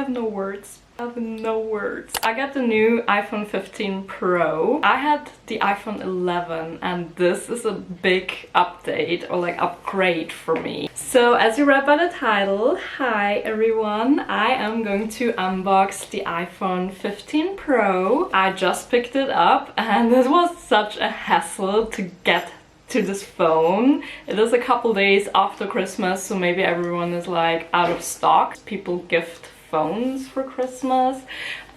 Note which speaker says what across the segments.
Speaker 1: have no words. I have no words. I got the new iPhone 15 Pro. I had the iPhone 11 and this is a big update or like upgrade for me. So as you read by the title, hi everyone, I am going to unbox the iPhone 15 Pro. I just picked it up and this was such a hassle to get to this phone. It is a couple days after Christmas, so maybe everyone is like out of stock. People gift phones for Christmas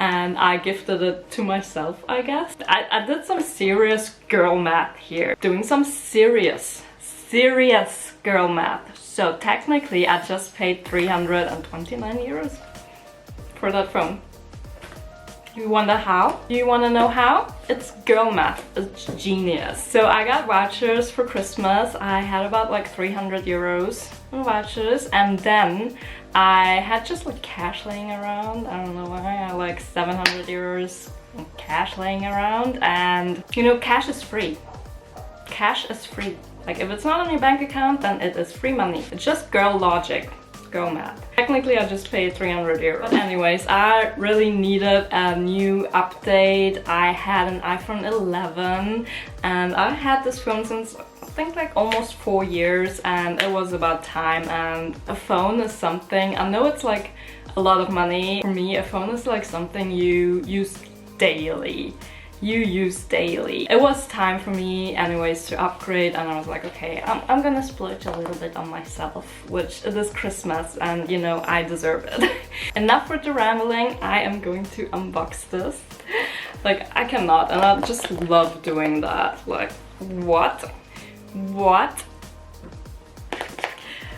Speaker 1: and I gifted it to myself, I guess. I did some serious girl math here. Doing some serious girl math. So technically I just paid 329 euros for that phone. You wonder how? Do you want to know how? It's girl math. It's genius. So I got vouchers for Christmas. I had about like 300 euros in vouchers and then I had just like cash laying around. I don't know why. I had like 700 euros in cash laying around and you know, cash is free. Cash is free. Like if it's not on your bank account, then it is free money. It's just girl logic. Girl math. Technically I just paid 300 euros. But anyways, I really needed a new update. I had an iPhone 11 and I had this phone since I think like almost 4 years and it was about time. And a phone is something, I know it's like a lot of money. For me, a phone is like something you use daily. It was time for me anyways to upgrade and I was like, okay, I'm gonna splurge a little bit on myself, which it is Christmas and you know, I deserve it. Enough with the rambling, I am going to unbox this. Like, I cannot, and I just love doing that. Like, what?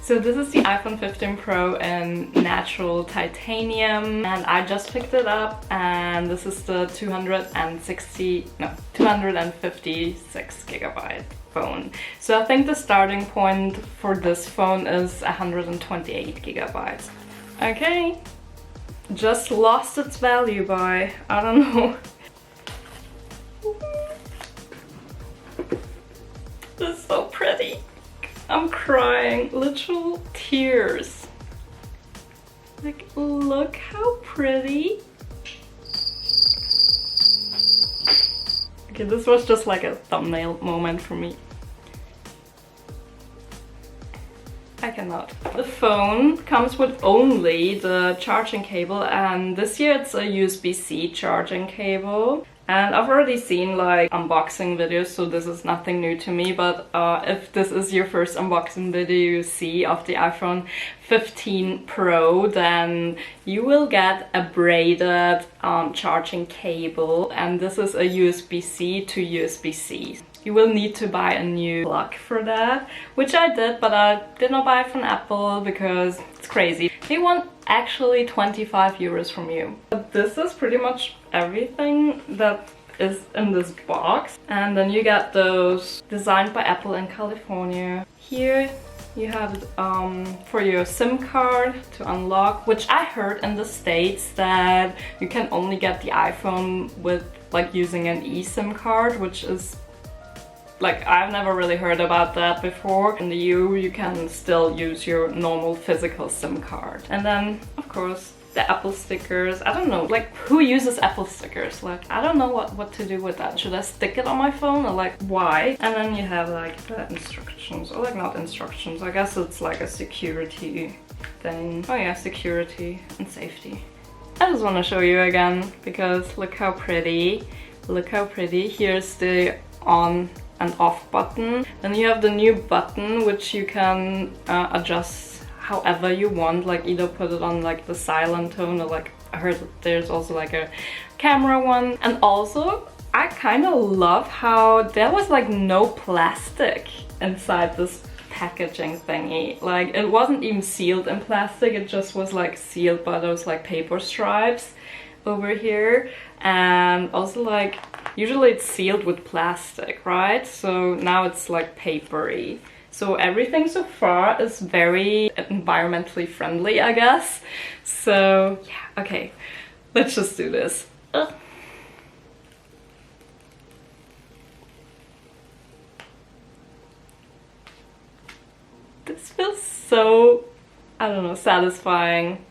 Speaker 1: So this is the iPhone 15 Pro in natural titanium and I just picked it up and this is the 256 gigabyte phone. So I think the starting point for this phone is 128 gigabytes. Okay, just lost its value by, I don't know. This is so pretty. I'm crying, literal tears. Like, look how pretty. Okay, this was just like a thumbnail moment for me. I cannot. The phone comes with only the charging cable and this year it's a USB-C charging cable. And I've already seen like unboxing videos, so this is nothing new to me, but if this is your first unboxing video you see of the iPhone 15 Pro, then you will get a braided charging cable, and this is a USB-C to USB-C. You will need to buy a new plug for that, which I did, but I did not buy it from Apple because it's crazy. They want actually 25 euros from you. But this is pretty much everything that is in this box. And then you get those designed by Apple in California. Here you have for your SIM card to unlock, which I heard in the States that you can only get the iPhone with like using an eSIM card, which is like, I've never really heard about that before. In the EU, you can still use your normal physical SIM card. And then, of course, the Apple stickers. I don't know, like, who uses Apple stickers? Like, I don't know what to do with that. Should I stick it on my phone or like, why? And then you have like the instructions, or like not instructions. I guess it's like a security thing. Oh yeah, security and safety. I just want to show you again because look how pretty. Look how pretty. Here's the on and off button. Then you have the new button which you can adjust however you want, like either put it on like the silent tone or like I heard there's also like a camera one. And also I kind of love how there was like no plastic inside this packaging thingy. Like it wasn't even sealed in plastic, it just was like sealed by those like paper stripes over here. And also like usually it's sealed with plastic, right? So now it's like papery. So everything so far is very environmentally friendly, I guess. So yeah, okay, let's just do this. Ugh. This feels so, I don't know, satisfying.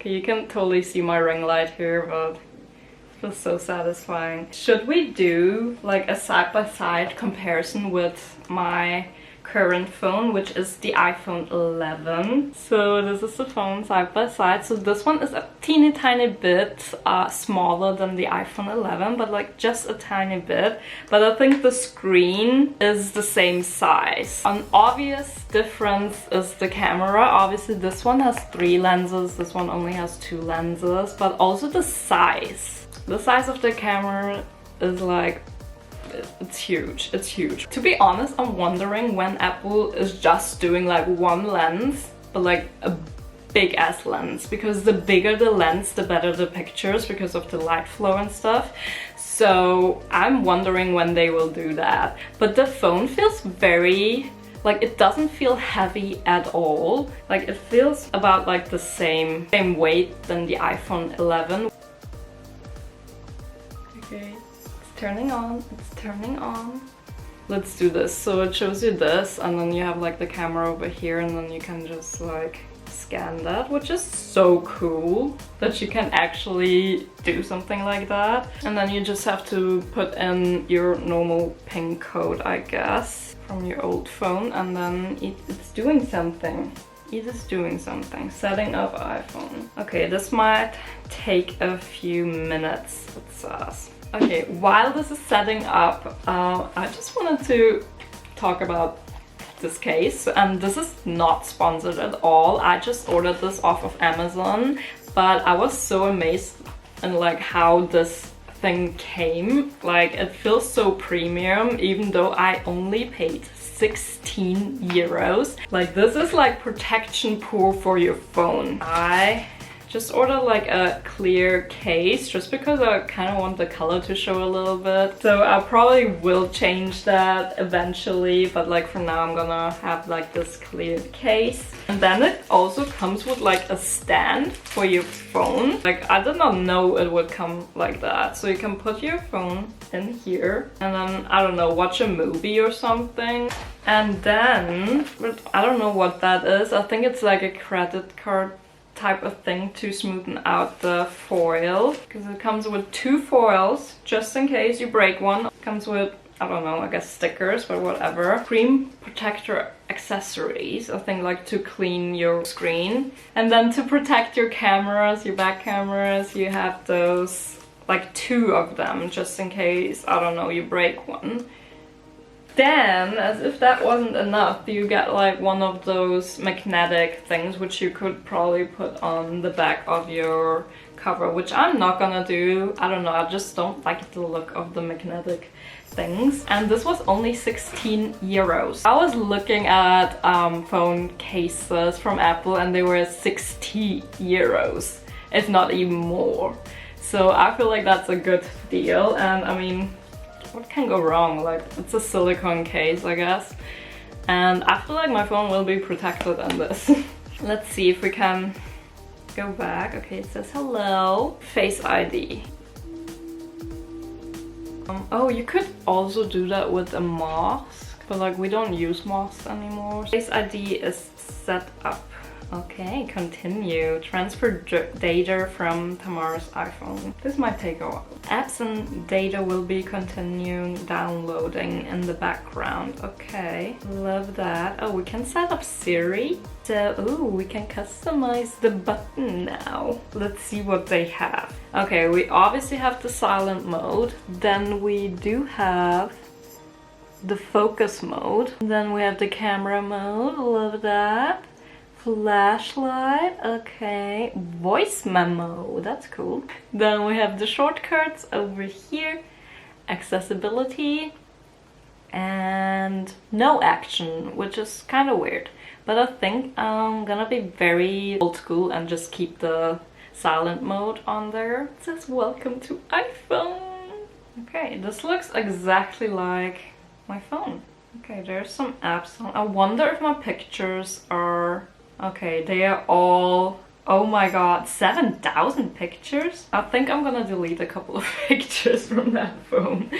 Speaker 1: Okay, you can totally see my ring light here, but it feels so satisfying. Should we do like a side-by-side comparison with my current phone, which is the iPhone 11. So this is the phone side by side. So this one is a teeny tiny bit smaller than the iPhone 11, but like just a tiny bit. But I think the screen is the same size. An obvious difference is the camera. Obviously this one has 3 lenses, this one only has 2 lenses, but also the size. The size of the camera is like, it's huge, it's huge. To be honest, I'm wondering when Apple is just doing like one lens, but like a big ass lens, because the bigger the lens, the better the pictures because of the light flow and stuff. So I'm wondering when they will do that. But the phone feels very, like, it doesn't feel heavy at all. Like it feels about like the same weight than the iPhone 11. Okay. Turning on, it's turning on. Let's do this. So it shows you this, and then you have like the camera over here, and then you can just like scan that, which is so cool that you can actually do something like that. And then you just have to put in your normal PIN code, I guess, from your old phone, and then it's doing something. It is doing something. Setting up iPhone. Okay, this might take a few minutes, it says. Okay, while this is setting up, I just wanted to talk about this case, and this is not sponsored at all. I just ordered this off of Amazon, but I was so amazed in like how this thing came. Like it feels so premium, even though I only paid 16 euros. Like this is like protection pour for your phone. I just ordered like a clear case just because I kind of want the color to show a little bit. So I probably will change that eventually, but like for now I'm gonna have like this clear case. And then it also comes with like a stand for your phone. Like I did not know it would come like that. So you can put your phone in here and then, I don't know, watch a movie or something. And then, I don't know what that is. I think it's like a credit card type of thing to smoothen out the foil, because it comes with 2 foils just in case you break one. It comes with, I don't know, I guess stickers, but whatever. Screen protector accessories, I think, like to clean your screen. And then to protect your cameras, your back cameras, you have those, like 2 of them just in case, I don't know, you break one. Then, as if that wasn't enough, you get like one of those magnetic things which you could probably put on the back of your cover, which I'm not gonna do. I don't know, I just don't like the look of the magnetic things. And this was only 16 euros. I was looking at phone cases from Apple and they were 60 euros, if not even more. So I feel like that's a good deal, and I mean, what can go wrong? Like, it's a silicone case, I guess. And I feel like my phone will be protected in this. Let's see if we can go back. Okay, it says hello. Face ID. Oh, you could also do that with a mask, but like we don't use masks anymore. Face ID is set up. Okay, continue. Transfer data from Tamara's iPhone. This might take a while. Apps and data will be continuing downloading in the background. Okay, love that. Oh, we can set up Siri. So, ooh, we can customize the button now. Let's see what they have. Okay, we obviously have the silent mode. Then we do have the focus mode. Then we have the camera mode. Love that. Flashlight, okay. Voice memo, that's cool. Then we have the shortcuts over here. Accessibility. And no action, which is kind of weird. But I think I'm gonna be very old school and just keep the silent mode on there. It says welcome to iPhone. Okay, this looks exactly like my phone. Okay, there's some apps on. I wonder if my pictures are... Okay, they are all Oh my god, 7,000 pictures? I think I'm gonna delete a couple of pictures from that phone.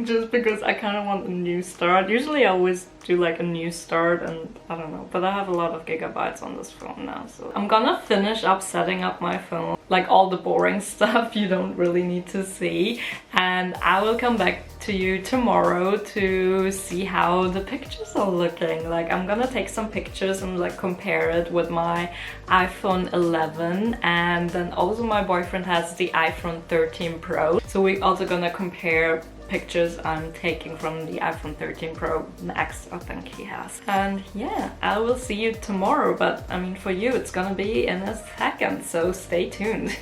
Speaker 1: Just because I kind of want a new start. Usually I always do like a new start and I don't know. But I have a lot of gigabytes on this phone now. So I'm gonna finish up setting up my phone. Like all the boring stuff you don't really need to see. And I will come back to you tomorrow to see how the pictures are looking. Like I'm gonna take some pictures and like compare it with my iPhone 11, and then also my boyfriend has the iPhone 13 Pro, so we're also gonna compare pictures I'm taking from the iPhone 13 Pro Max, I think he has. And yeah, I will see you tomorrow, but I mean for you it's gonna be in a second, so stay tuned.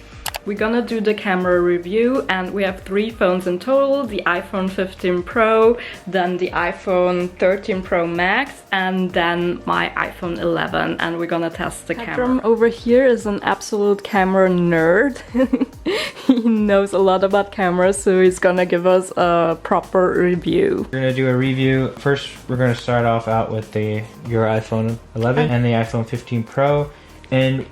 Speaker 1: We're gonna do the camera review, and we have 3 phones in total: the iPhone 15 Pro, then the iPhone 13 Pro Max, and then my iPhone 11, and we're gonna test the camera. Over here is an absolute camera nerd. He knows a lot about cameras, so he's gonna give us a proper review.
Speaker 2: We're gonna do a review. First, we're gonna start off out with your iPhone 11 and the iPhone 15 Pro, and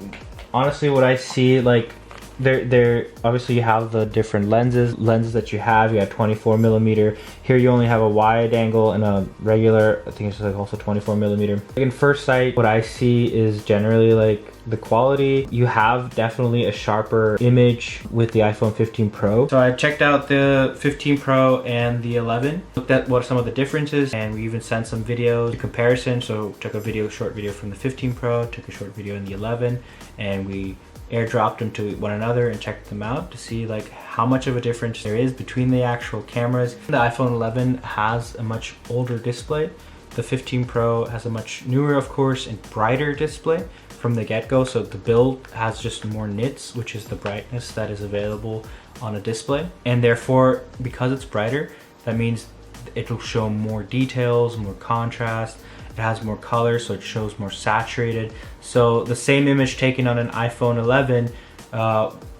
Speaker 2: honestly, what I see, like, There obviously you have the different lenses that you have. You have 24mm. Here you only have a wide angle and a regular, I think it's like also 24mm. In first sight, what I see is generally like the quality. You have definitely a sharper image with the iPhone 15 Pro. So I checked out the 15 Pro and the 11, looked at what some of the differences, and we even sent some videos in comparison. So took a short video from the 15 Pro, took a short video in the 11, and we airdropped them to one another and checked them out to see like how much of a difference there is between the actual cameras. The iPhone 11 has a much older display. The 15 Pro has a much newer, of course, and brighter display from the get-go. So the build has just more nits, which is the brightness that is available on a display. And therefore, because it's brighter, that means it'll show more details, more contrast. It has more color, so it shows more saturated. So the same image taken on an iPhone 11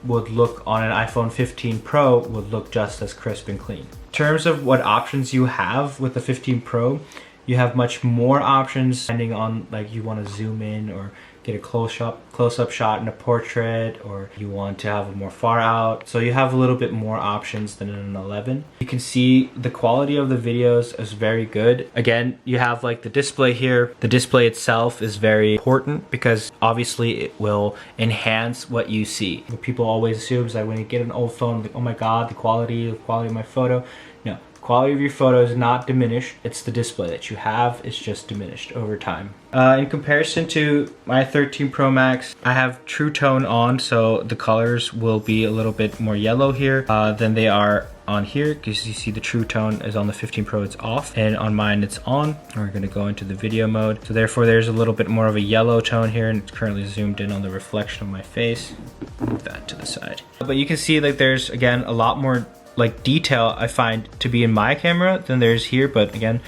Speaker 2: would look on an iPhone 15 Pro would look just as crisp and clean. In terms of what options you have with the 15 Pro, you have much more options depending on like you want to zoom in or get a close-up shot in a portrait, or you want to have a more far out. So you have a little bit more options than in an 11. You can see the quality of the videos is very good. Again, you have like the display here. The display itself is very important because obviously it will enhance what you see. What people always assume is that when you get an old phone, like, oh my god, the quality of my photo. No. Quality of your photo is not diminished. It's the display that you have. It's just diminished over time. In comparison to my 13 Pro Max, I have True Tone on, so the colors will be a little bit more yellow here than they are on here, because you see the True Tone is on the 15 Pro, it's off, and on mine it's on. We're gonna go into the video mode. So therefore there's a little bit more of a yellow tone here, and it's currently zoomed in on the reflection of my face. Move that to the side. But you can see like there's, again, a lot more like detail I find to be in my camera than there's here. But again,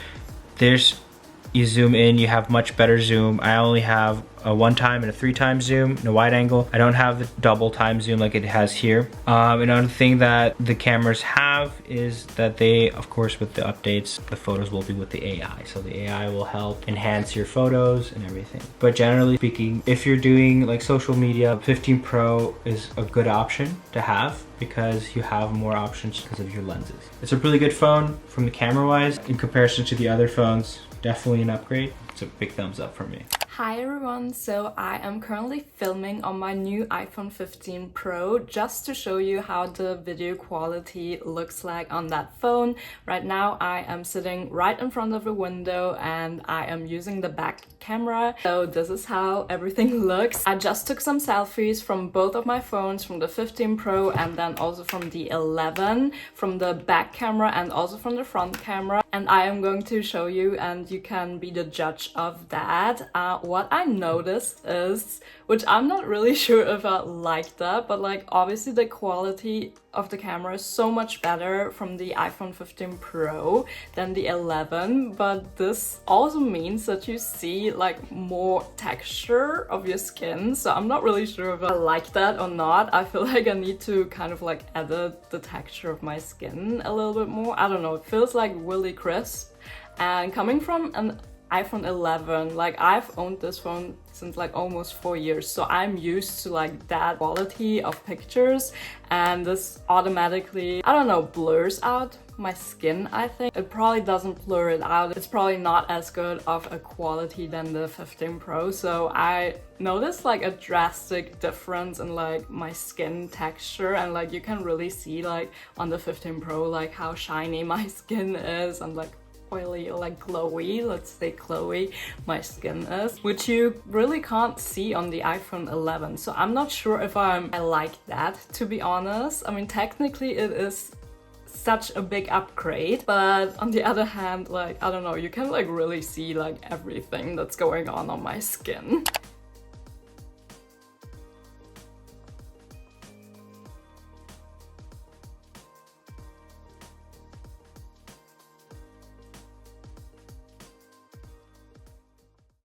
Speaker 2: you zoom in, you have much better zoom. I only have a 1x and a 3x zoom in a wide angle. I don't have the double time zoom like it has here. Another thing that the cameras have is that they, of course, with the updates, the photos will be with the AI. So the AI will help enhance your photos and everything. But generally speaking, if you're doing like social media, 15 Pro is a good option to have because you have more options because of your lenses. It's a really good phone from the camera wise in comparison to the other phones. Definitely an upgrade. It's a big thumbs up from me.
Speaker 1: Hi everyone, so I am currently filming on my new iPhone 15 Pro just to show you how the video quality looks like on that phone. Right now I am sitting right in front of a window and I am using the back camera. So this is how everything looks. I just took some selfies from both of my phones, from the 15 Pro and then also from the 11, from the back camera and also from the front camera. And I am going to show you and you can be the judge of that. What I noticed is, which I'm not really sure if I like that, but like obviously the quality of the camera is so much better from the iPhone 15 Pro than the 11, but this also means that you see like more texture of your skin. So I'm not really sure if I like that or not. I feel like I need to kind of like edit the texture of my skin a little bit more. I don't know, it feels like really crisp. And coming from an iPhone 11. Like, I've owned this phone since like almost 4 years, so I'm used to like that quality of pictures, and this automatically, I don't know, blurs out my skin. I think it probably doesn't blur it out. It's probably not as good of a quality than the 15 Pro, so I noticed like a drastic difference in like my skin texture, and like you can really see like on the 15 Pro like how shiny my skin is, and like oily or like glowy, let's say glowy, my skin is, which you really can't see on the iPhone 11. So I'm not sure if I like that, to be honest. I mean, technically it is such a big upgrade, but on the other hand, like, I don't know, you can like really see like everything that's going on my skin.